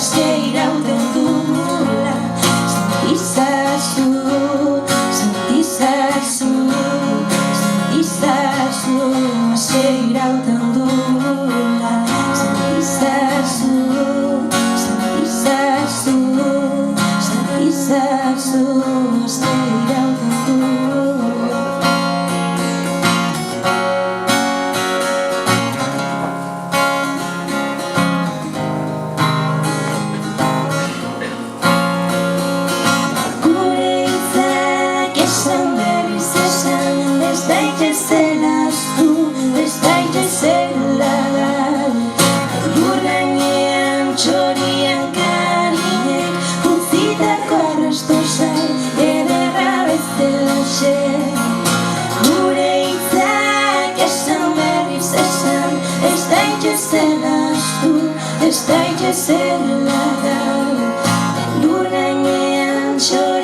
aske irauten dugula. Sentizazu, sentizazu, sentizazu, aske irauten dugula. Sentizazu, sentizazu, sentizazu, aske irauten dugula. Gure hitzak esan berriz esan, ez daitezen ahaztu, ez daitezela galdu. Elur gainean txorian karinek utzitako arrasto zai, ederra bezalaxe. Gure hitzak esan berriz esan, ez daitezen ahaztu, ez daitezela galdu. Elur gainean txorian